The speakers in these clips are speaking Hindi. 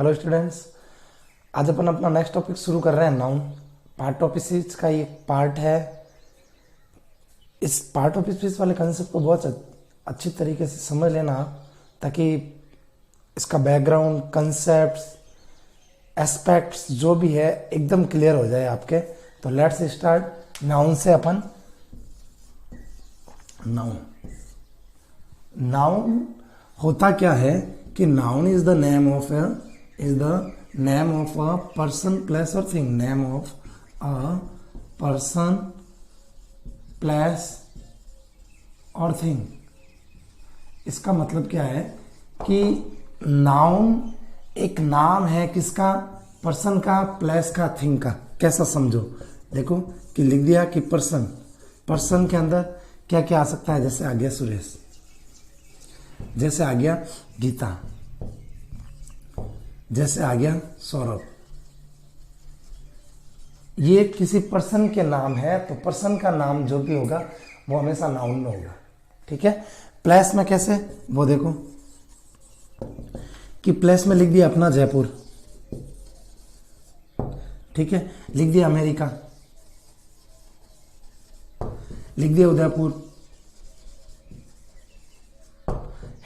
हेलो स्टूडेंट्स, आज अपन अपना नेक्स्ट टॉपिक शुरू कर रहे हैं नाउन। पार्ट ऑफ स्पीच का एक पार्ट है। इस पार्ट ऑफ स्पीच वाले कंसेप्ट को बहुत अच्छी तरीके से समझ लेना, ताकि इसका बैकग्राउंड, कंसेप्ट्स, एस्पेक्ट्स जो भी है एकदम क्लियर हो जाए आपके। तो लेट्स स्टार्ट नाउन से। अपन नाउन होता क्या है कि noun is the name of a person, place और thing. Name of a person, place और थिंग। इसका मतलब क्या है कि नाउन एक नाम है किसका? पर्सन का, प्लेस का, थिंग का। कैसा समझो, देखो कि लिख दिया कि पर्सन के अंदर क्या क्या आ सकता है। जैसे आ गया सुरेश, जैसे आ गया गीता, जैसे आ गया सौरभ। ये किसी पर्सन के नाम है, तो पर्सन का नाम जो भी होगा वो हमेशा नाउन में होगा। ठीक है। प्लेस में कैसे, वो देखो कि प्लेस में लिख दिया अपना जयपुर, ठीक है, लिख दिया अमेरिका, लिख दिया उदयपुर,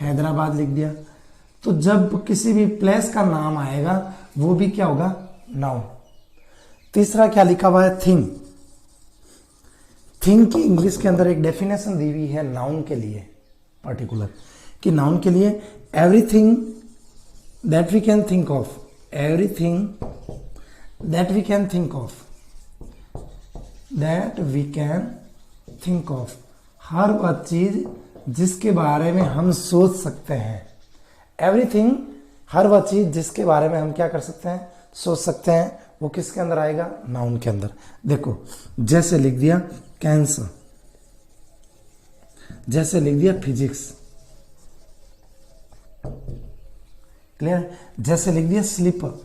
हैदराबाद लिख दिया। तो जब किसी भी प्लेस का नाम आएगा वो भी क्या होगा? नाउन। तीसरा क्या लिखा हुआ है? थिंग। थिंग की इंग्लिश के अंदर एक डेफिनेशन दी हुई है नाउन के लिए पर्टिकुलर, कि नाउन के लिए everything that we can think of, everything that we can think of, that we can think of, हर वह चीज जिसके बारे में हम सोच सकते हैं। एवरीथिंग, हर वह चीज जिसके बारे में हम क्या कर सकते हैं? सोच सकते हैं। वो किसके अंदर आएगा? नाउन के अंदर। देखो, जैसे लिख दिया कैंसर, जैसे लिख दिया फिजिक्स, क्लियर? जैसे लिख दिया स्लीपर,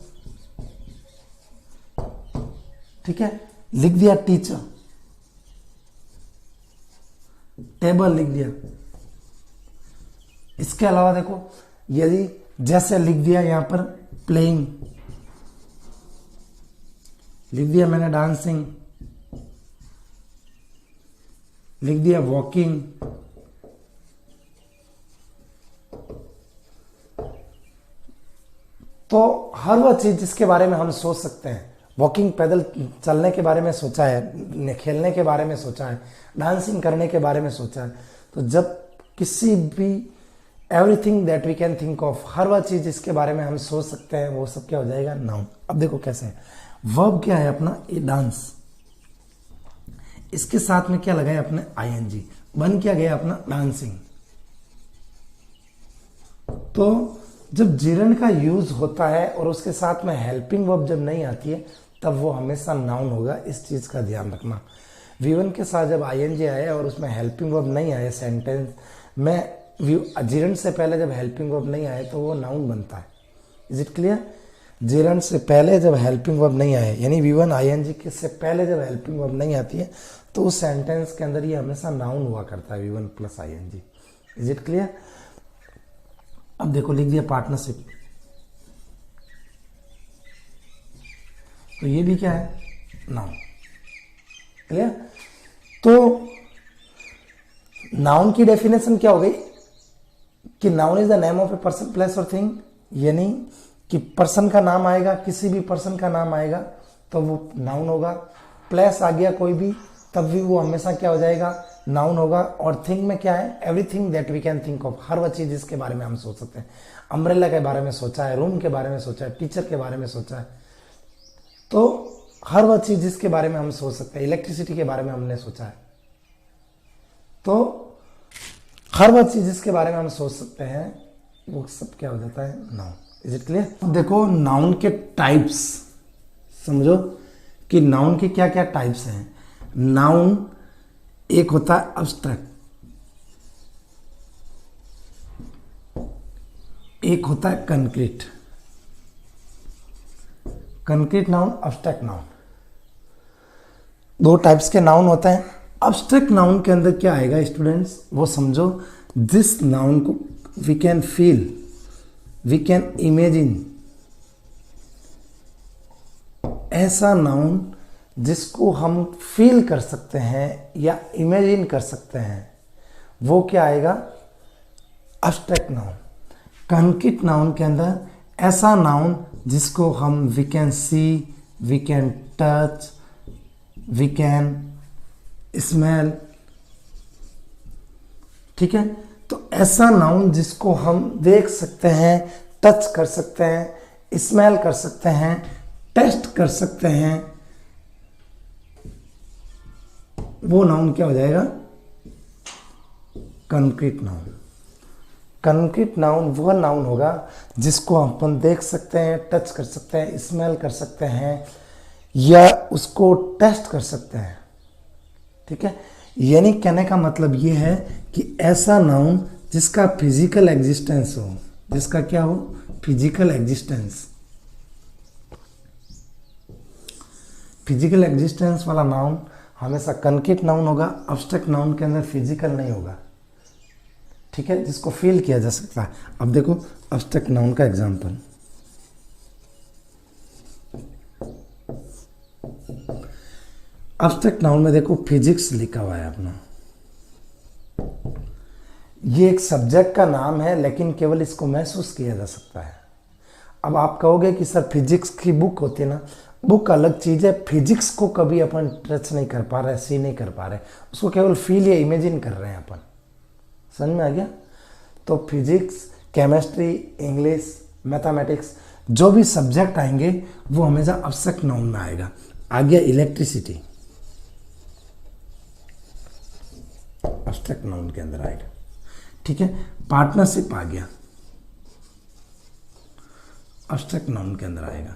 ठीक है, लिख दिया टीचर, टेबल लिख दिया। इसके अलावा देखो, यदि जैसे लिख दिया यहां पर प्लेइंग, लिख दिया मैंने डांसिंग, लिख दिया वॉकिंग, तो हर वह चीज जिसके बारे में हम सोच सकते हैं। वॉकिंग, पैदल चलने के बारे में सोचा है, खेलने के बारे में सोचा है, डांसिंग करने के बारे में सोचा है। तो जब किसी भी everything that we can think of, हर वह चीज जिसके बारे में हम सोच सकते हैं, वो सब क्या हो जाएगा? नाउन। अब देखो कैसे है। वर्ब क्या है अपना? ये डांस, इसके साथ में क्या लगाया अपने? आईएनजी, बन क्या गया अपना? डांसिंग। तो जब जिरन का यूज होता है और उसके साथ में हेल्पिंग वर्ब जब नहीं आती है, तब वो हमेशा नाउन होगा। इस चीज का ध्यान रखना। V1 के साथ जब आईएनजी आए और उसमें हेल्पिंग वर्ब नहीं आए सेंटेंस में, जिरन से पहले जब हेल्पिंग वर्ब नहीं आए तो वो नाउन बनता है। Is it clear? जिरन से पहले जब हेल्पिंग वर्ब नहीं आए, यानी V1 आईएनजी के से पहले जब हेल्पिंग वर्ब नहीं आती है, तो उस सेंटेंस के अंदर ये हमेशा नाउन हुआ करता है, V1 plus ING. Is it clear? अब देखो, लिख दिया पार्टनरशिप, तो ये भी क्या है? नाउन। क्लियर? तो नाउन की डेफिनेशन क्या हो गई कि noun is the name of a person, place और थिंग। यानी कि पर्सन का नाम आएगा, किसी भी पर्सन का नाम आएगा तो वो नाउन होगा। प्लेस आ गया कोई भी, तब भी वो हमेशा क्या हो जाएगा? नाउन होगा। और थिंग में क्या है? Everything that we can think of, हर वह चीज जिसके बारे में हम सोच सकते हैं। अम्ब्रेला के बारे में सोचा है, रूम के बारे में सोचा है, टीचर के बारे में सोचा है, तो हर वह चीज जिसके बारे में हम सोच सकते हैं। इलेक्ट्रिसिटी के बारे में हमने सोचा है, तो हर वह चीज जिसके बारे में हम सोच सकते हैं, वो सब क्या हो जाता है? नाउन। Is it clear? देखो, नाउन के टाइप्स समझो कि नाउन के क्या क्या टाइप्स हैं। नाउन एक होता है अब्स्ट्रैक्ट, एक होता है concrete. Concrete noun, abstract noun, दो टाइप्स के नाउन होते हैं। अब्स्ट्रैक्ट नाउन के अंदर क्या आएगा स्टूडेंट्स, वो समझो। जिस नाउन को we can feel, we can imagine, ऐसा नाउन जिसको हम फील कर सकते हैं या इमेजिन कर सकते हैं, वो क्या आएगा? Abstract noun. कॉन्क्रीट नाउन के अंदर ऐसा नाउन जिसको हम we can see, we can touch, we can smell, ठीक है। तो ऐसा नाउन जिसको हम देख सकते हैं, टच कर सकते हैं, स्मेल कर सकते हैं, टेस्ट कर सकते हैं, वो नाउन क्या हो जाएगा? Concrete noun. कॉन्क्रीट नाउन वह नाउन होगा जिसको अपन देख सकते हैं, टच कर सकते हैं, स्मेल कर सकते हैं या उसको टेस्ट कर सकते हैं, ठीक है। यानी कहने का मतलब ये है कि ऐसा नाउन जिसका फिजिकल एग्जिस्टेंस हो, जिसका क्या हो? Physical existence. फिजिकल एग्जिस्टेंस वाला नाउन हमेशा कॉन्क्रीट नाउन होगा, एब्स्ट्रैक्ट नाउन के अंदर फिजिकल नहीं होगा, ठीक है, जिसको फील किया जा सकता है। अब देखो एब्स्ट्रैक्ट नाउन का एग्जांपल, एब्स्ट्रैक्ट नाउन में देखो फिजिक्स लिखा हुआ है अपना। ये एक सब्जेक्ट का नाम है लेकिन केवल इसको महसूस किया जा सकता है। अब आप कहोगे कि सर फिजिक्स की बुक होती है ना, बुक अलग चीज़ है, फिजिक्स को कभी अपन टच नहीं कर पा रहे, सी नहीं कर पा रहे, उसको केवल फील या इमेजिन कर रहे हैं अपन। समझ में आ गया? तो फिजिक्स, केमिस्ट्री, इंग्लिश, मैथमेटिक्स, जो भी सब्जेक्ट आएंगे वो हमेशा एब्स्ट्रैक्ट नाउन में आएगा। आ गया इलेक्ट्रिसिटी, एब्स्ट्रैक्ट नाउन के अंदर आएगा, ठीक है। पार्टनरशिप आ गया, एब्स्ट्रैक्ट नाउन के अंदर आएगा,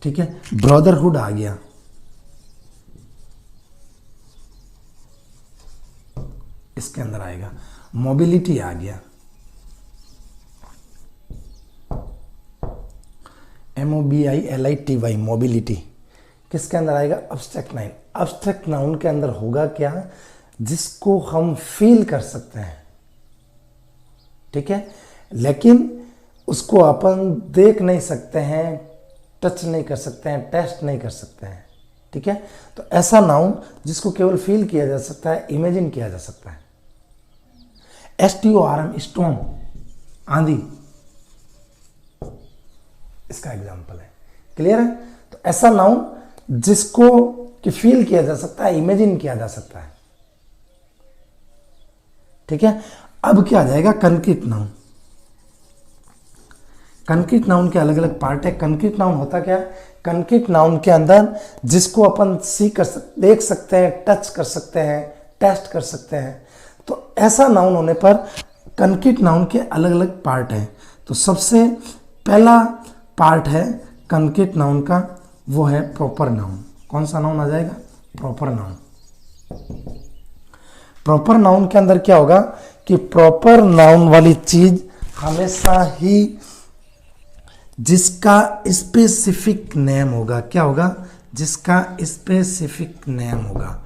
ठीक है। ब्रदरहुड आ गया, इसके अंदर आएगा। मोबिलिटी आ गया, MOBILITY, मोबिलिटी, किसके अंदर आएगा? Abstract noun. एब्स्ट्रैक्ट नाउन के अंदर होगा क्या? जिसको हम फील कर सकते हैं, ठीक है, लेकिन उसको अपन देख नहीं सकते हैं, टच नहीं कर सकते हैं, टेस्ट नहीं कर सकते हैं, ठीक है। तो ऐसा नाउन जिसको केवल फील किया जा सकता है, इमेजिन किया जा सकता है। STORM, स्टॉर्म, आंधी, इसका एग्जाम्पल है। क्लियर है? तो ऐसा नाउन जिसको कि फील किया जा सकता है, इमेजिन किया जा सकता है, ठीक है। अब क्या आ जाएगा? Concrete noun. कॉन्क्रीट नाउन के अलग अलग पार्ट है। कॉन्क्रीट नाउन होता क्या है? कॉन्क्रीट नाउन के अंदर जिसको अपन देख सकते हैं, टच कर सकते हैं, टेस्ट कर सकते हैं। तो ऐसा नाउन होने पर कॉन्क्रीट नाउन के अलग अलग पार्ट हैं। तो सबसे पहला पार्ट है कॉन्क्रीट नाउन का, वो है प्रॉपर नाउन। कौन सा नाउन आ जाएगा? Proper noun. प्रॉपर नाउन के अंदर क्या होगा कि प्रॉपर नाउन वाली चीज हमेशा ही जिसका स्पेसिफिक नेम होगा, क्या होगा? जिसका स्पेसिफिक नेम होगा।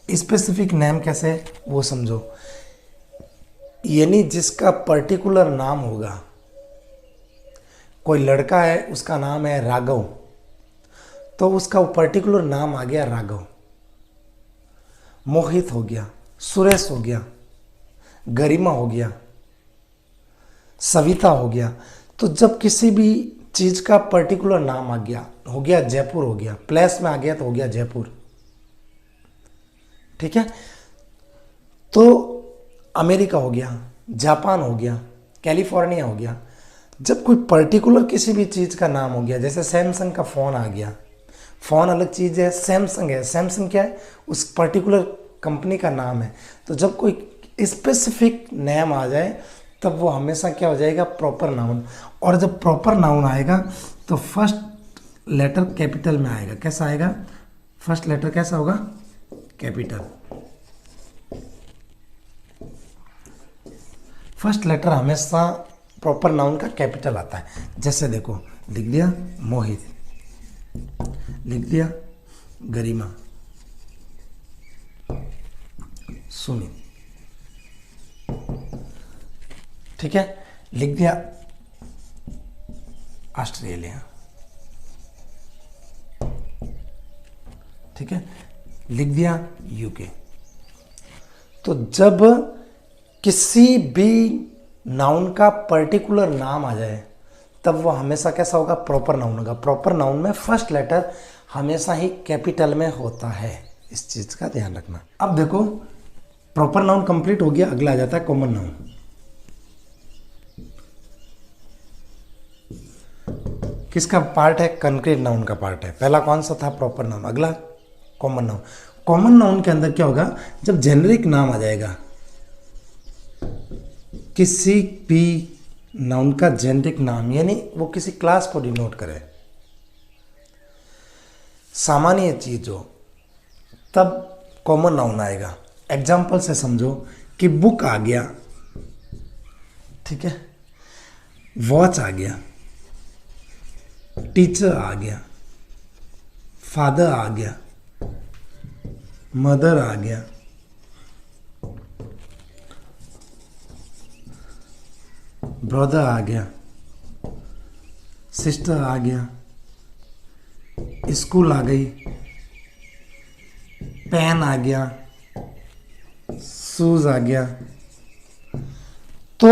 स्पेसिफिक नेम कैसे, वो समझो। यानी जिसका पर्टिकुलर नाम होगा। कोई लड़का है, उसका नाम है राघव, तो उसका पर्टिकुलर नाम आ गया राघव। मोहित हो गया, सुरेश हो गया, गरिमा हो गया, सविता हो गया। तो जब किसी भी चीज का पर्टिकुलर नाम आ गया, हो गया जयपुर, हो गया प्लेस में आ गया तो हो गया जयपुर, ठीक है। तो अमेरिका हो गया, जापान हो गया, कैलिफोर्निया हो गया। जब कोई पर्टिकुलर किसी भी चीज का नाम हो गया, जैसे सैमसंग का फोन आ गया, फोन अलग चीज है, सैमसंग है, सैमसंग क्या है? उस पर्टिकुलर कंपनी का नाम है। तो जब कोई स्पेसिफिक नेम आ जाए तब वो हमेशा क्या हो जाएगा? Proper noun. और जब प्रॉपर नाउन आएगा तो फर्स्ट लेटर कैपिटल में आएगा। कैसा आएगा? फर्स्ट लेटर कैसा होगा? कैपिटल। फर्स्ट लेटर हमेशा प्रॉपर नाउन का कैपिटल आता है। जैसे देखो, लिख दिया मोहित, लिख दिया गरिमा, सुमित, ठीक है, लिख दिया ऑस्ट्रेलिया, ठीक है, लिख दिया यूके। तो जब किसी भी नाउन का पर्टिकुलर नाम आ जाए तब वो हमेशा कैसा होगा, प्रॉपर नाउन होगा। प्रॉपर नाउन में फर्स्ट लेटर हमेशा ही कैपिटल में होता है, इस चीज का ध्यान रखना। अब देखो प्रॉपर नाउन कंप्लीट हो गया, अगला आ जाता है कॉमन नाउन। किसका पार्ट है, कंक्रीट नाउन का पार्ट है। पहला कौन सा था, प्रॉपर नाउन, अगला कॉमन नाउन। कॉमन नाउन के अंदर क्या होगा, जब जेनरिक नाम आ जाएगा, किसी भी नाउन का जेनरिक नाम, यानी वो किसी क्लास को डिनोट करे, सामान्य चीज हो, तब कॉमन नाउन आएगा। एग्जाम्पल से समझो कि बुक आ गया, ठीक है, वॉच आ गया, टीचर आ गया, फादर आ गया, मदर आ गया, ब्रदर आ गया, सिस्टर आ गया, स्कूल आ गई, पेन आ गया, शूज आ गया। तो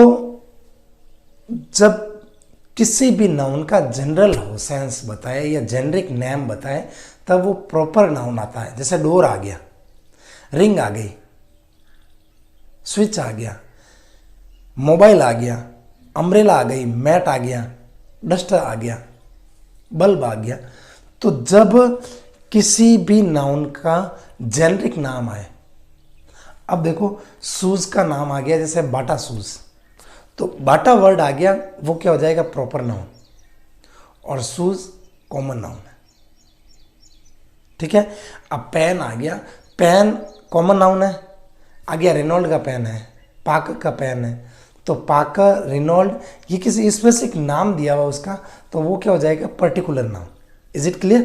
जब किसी भी नाउन का जनरल हो सेंस बताए या जेनरिक नेम बताए तब वो प्रॉपर नाउन आता है। जैसे डोर आ गया, रिंग आ गई, स्विच आ गया, मोबाइल आ गया, अम्ब्रेला आ गई, मैट आ गया, डस्टर आ गया, बल्ब आ गया। तो जब किसी भी नाउन का जेनरिक नाम आए, अब देखो शूज का नाम आ गया, जैसे बाटा शूज, तो बाटा वर्ड आ गया, वो क्या हो जाएगा, प्रॉपर नाउन, और शूज कॉमन नाउन है, ठीक है। अब पेन आ गया, पेन कॉमन नाउन है, आ गया रेनॉल्ड का पेन है, पाकर का पेन है, तो पाकर, रेनॉल्ड, ये किसी स्पेसिफिक नाम दिया हुआ उसका, तो वो क्या हो जाएगा, particular noun. Is it clear,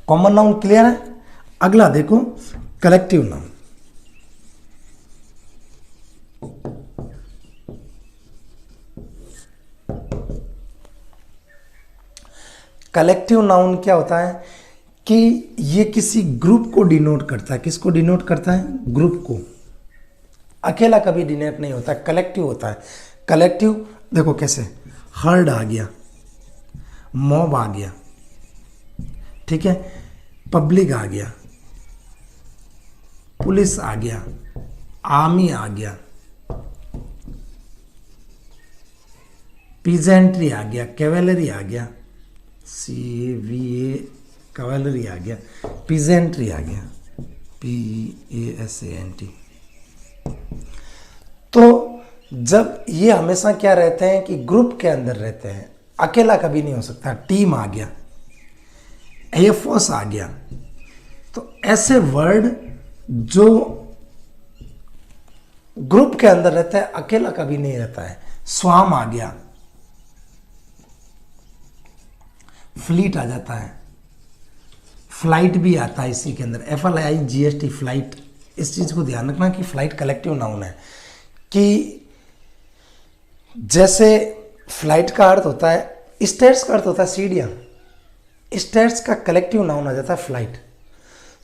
common noun clear है। अगला देखो कलेक्टिव नाउन। कलेक्टिव नाउन क्या होता है कि ये किसी ग्रुप को डिनोट करता है। किसको डिनोट करता है, ग्रुप को। अकेला कभी डिनोट नहीं होता, कलेक्टिव होता है। कलेक्टिव देखो कैसे, हर्ड आ गया, मॉब आ गया, ठीक है, पब्लिक आ गया, पुलिस आ गया, आर्मी आ गया, पीजेंट्री आ गया, कैवेलरी आ गया, CAVA कैवेलरी आ गया, पीजेंट्री आ गया, PASANT। तो जब ये हमेशा क्या रहते हैं कि ग्रुप के अंदर रहते हैं, अकेला कभी नहीं हो सकता। टीम आ गया, एयरफोर्स आ गया। तो ऐसे वर्ड जो ग्रुप के अंदर रहता है, अकेला कभी नहीं रहता है। स्वाम आ गया, फ्लीट आ जाता है, फ्लाइट भी आता है इसी के अंदर, FLIGHT, फ्लाइट। इस चीज को ध्यान रखना कि फ्लाइट कलेक्टिव नाउन है। कि जैसे फ्लाइट का अर्थ होता है, स्टेट्स का अर्थ होता है सीढ़ियां, स्टेट्स का कलेक्टिव नाउन आ जाता है फ्लाइट।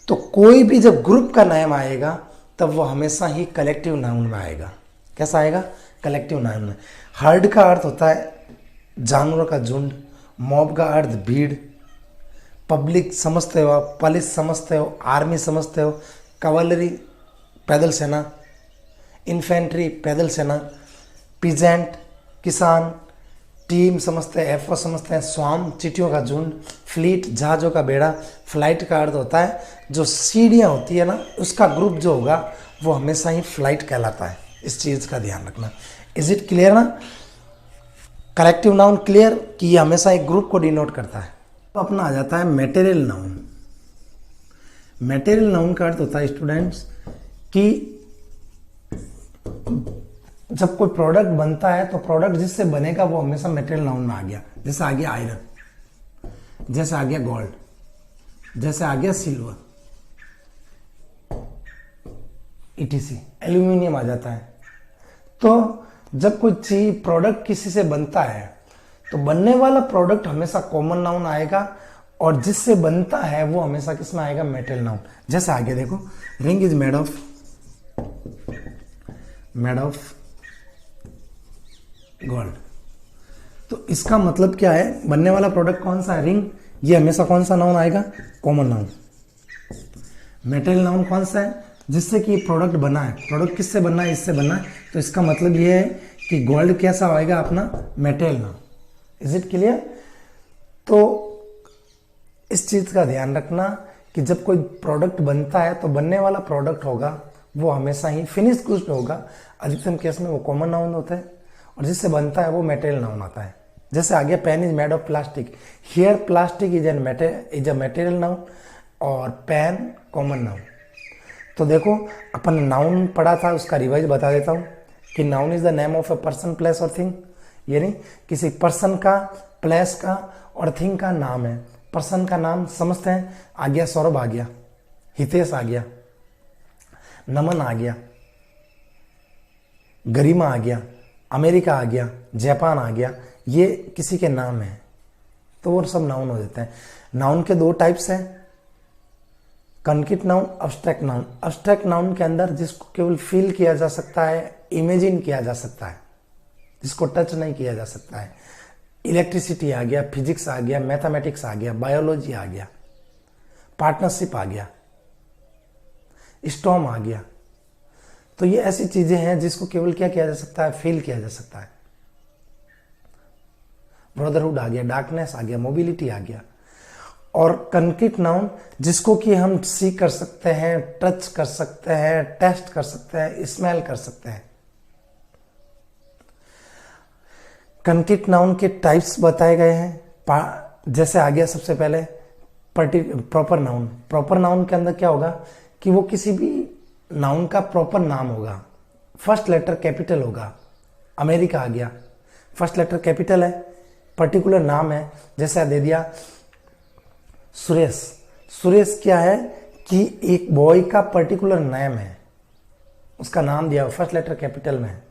तो कोई भी जब ग्रुप का नाम आएगा तब वो हमेशा ही कलेक्टिव नाउन में आएगा। कैसा आएगा, कलेक्टिव नाउन में। हर्ड का अर्थ होता है जानवरों का झुंड, मॉब का अर्थ भीड़, पब्लिक समझते हो आप, पुलिस समझते हो, आर्मी समझते हो, कैवेलरी पैदल सेना, इन्फेंट्री पैदल सेना, पीजेंट किसान, टीम समझते हैं, एयरफोर्स समझते हैं, स्वाम चींटियों का झुंड, फ्लीट जहाजों का बेड़ा। फ्लाइट का अर्थ होता है जो सीढ़ियाँ होती है ना, उसका ग्रुप जो होगा वो हमेशा ही फ्लाइट कहलाता है। इस चीज़ का ध्यान रखना। इज इट क्लियर ना, कलेक्टिव नाउन क्लियर कि ये हमेशा एक ग्रुप को डिनोट करता है। तो अपना आ जाता है मटेरियल नाउन। मटेरियल नाउन का अर्थ होता है स्टूडेंट्स कि जब कोई प्रोडक्ट बनता है तो प्रोडक्ट जिससे बनेगा वो हमेशा मटेरियल नाउन में आ गया। जैसे आ गया आयरन, जैसे आ गया गोल्ड, जैसे आ गया सिल्वर, ETC, एल्यूमिनियम आ जाता है। तो जब कोई चीज प्रोडक्ट किसी से बनता है तो बनने वाला प्रोडक्ट हमेशा कॉमन नाउन आएगा और जिससे बनता है वो हमेशा किस में आएगा, मेटेरियल नाउन। जैसे आगे देखो, ring is made of gold. तो इसका मतलब क्या है, बनने वाला प्रोडक्ट कौन सा है, रिंग। ये हमेशा कौन सा नाउन आएगा, कॉमन नाउन। मेटेरियल नाउन कौन सा है, जिससे कि प्रोडक्ट बना है। प्रोडक्ट किससे बना है, इससे बना है। तो इसका मतलब ये है कि गोल्ड कैसा आएगा अपना, material noun. Is it clear. तो इस चीज का ध्यान रखना कि जब कोई प्रोडक्ट बनता है तो बनने वाला प्रोडक्ट होगा वो हमेशा ही फिनिश गुड्स पे होगा। अधिकतम केस में वो कॉमन नाउन होता है और जिससे बनता है वो मेटेरियल नाउन आता है। जैसे आगे, pen is made of plastic. Here plastic is a material noun और पेन कॉमन नाउन। तो देखो, अपन नाउन पढ़ा था, उसका रिवाइज बता देता हूं कि noun is the name of a person, place और थिंग। यानी किसी पर्सन का, प्लेस का और थिंग का नाम है। पर्सन का नाम समझते हैं, आ गया सौरभ, आ गया हितेश, आ गया नमन, आ गया गरिमा, आ गया अमेरिका, आ गया जापान, आ गया। ये किसी के नाम है तो वो सब नाउन हो जाते हैं। नाउन के दो टाइप्स हैं, concrete noun, abstract noun. Abstract noun के अंदर जिसको केवल फील किया जा सकता है, इमेजिन किया जा सकता है, जिसको टच नहीं किया जा सकता है। इलेक्ट्रिसिटी आ गया, फिजिक्स आ गया, मैथमेटिक्स आ गया, बायोलॉजी आ गया, पार्टनरशिप आ गया, स्टॉर्म आ गया। तो ये ऐसी चीजें हैं जिसको केवल क्या किया जा सकता है, फील किया जा सकता है। ब्रदरहुड आ गया, डार्कनेस आ गया, मोबिलिटी आ गया। और कंक्रीट नाउन जिसको कि हम सी कर सकते हैं, टच कर सकते हैं, टेस्ट कर सकते हैं, स्मेल कर सकते हैं। कंक्रीट नाउन के टाइप्स बताए गए हैं। जैसे आ गया सबसे पहले प्रॉपर नाउन। प्रॉपर नाउन के अंदर क्या होगा कि वो किसी भी नाउन का प्रॉपर नाम होगा, फर्स्ट लेटर कैपिटल होगा। अमेरिका आ गया, फर्स्ट लेटर कैपिटल है, पर्टिकुलर नाम है। जैसे दे दिया सुरेश। सुरेश क्या है कि एक बॉय का पर्टिकुलर नेम है, उसका नाम दिया फर्स्ट लेटर कैपिटल में है।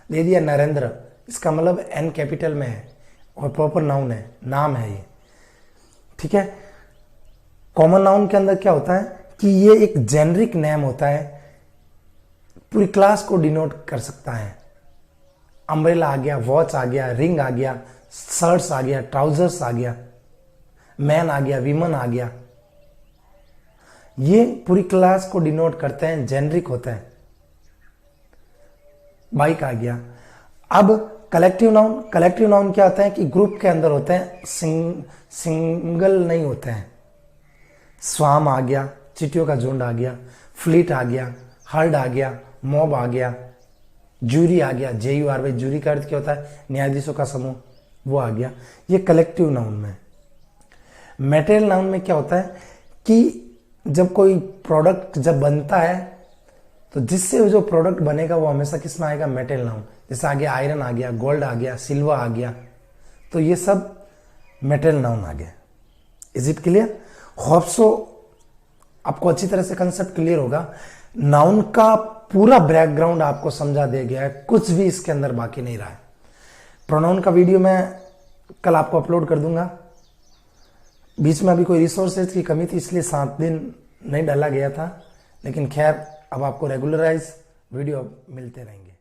दे दिया नरेंद्र, इसका मतलब एन कैपिटल में है और प्रॉपर नाउन है, नाम है ये। ठीक है। कॉमन नाउन के अंदर क्या होता है कि ये एक जेनरिक नेम होता है, पूरी क्लास को डिनोट कर सकता है। अम्ब्रेला आ गया, वॉच आ गया, रिंग आ गया, शर्ट्स आ गया, ट्राउजर्स आ गया, मैन आ गया, वीमन आ गया। ये पूरी क्लास को डिनोट करते हैं, जेनरिक होता है। बाइक आ गया। अब कलेक्टिव नाउन। कलेक्टिव नाउन क्या होता है कि ग्रुप के अंदर होते हैं, सिंगल नहीं होते हैं। स्वाम आ गया, चींटियों का झुंड आ गया, फ्लीट आ गया, हर्ड आ गया, मॉब आ गया, जूरी आ गया, JURY। जूरी का अर्थ क्या होता है, न्यायाधीशों का समूह, वो आ गया। ये कलेक्टिव नाउन में। मेटेरियल नाउन में क्या होता है कि जब कोई प्रोडक्ट जब बनता है तो जिससे जो प्रोडक्ट बनेगा वो हमेशा किस में आएगा, मेटेरियल नाउन। जैसे आ गया आयरन आ गया, गोल्ड आ गया, सिल्वर आ गया, तो ये सब मेटेरियल नाउन आ गया। Is it clear. Hope so आपको अच्छी तरह से कंसेप्ट क्लियर होगा। नाउन का पूरा बैकग्राउंड आपको समझा दिया गया है, कुछ भी इसके अंदर बाकी नहीं रहा है। प्रोनाउन का वीडियो मैं कल आपको अपलोड कर दूंगा। बीच में अभी कोई रिसोर्सेज की कमी थी इसलिए 7 दिन नहीं डाला गया था, लेकिन खैर अब आपको रेगुलराइज वीडियो मिलते रहेंगे।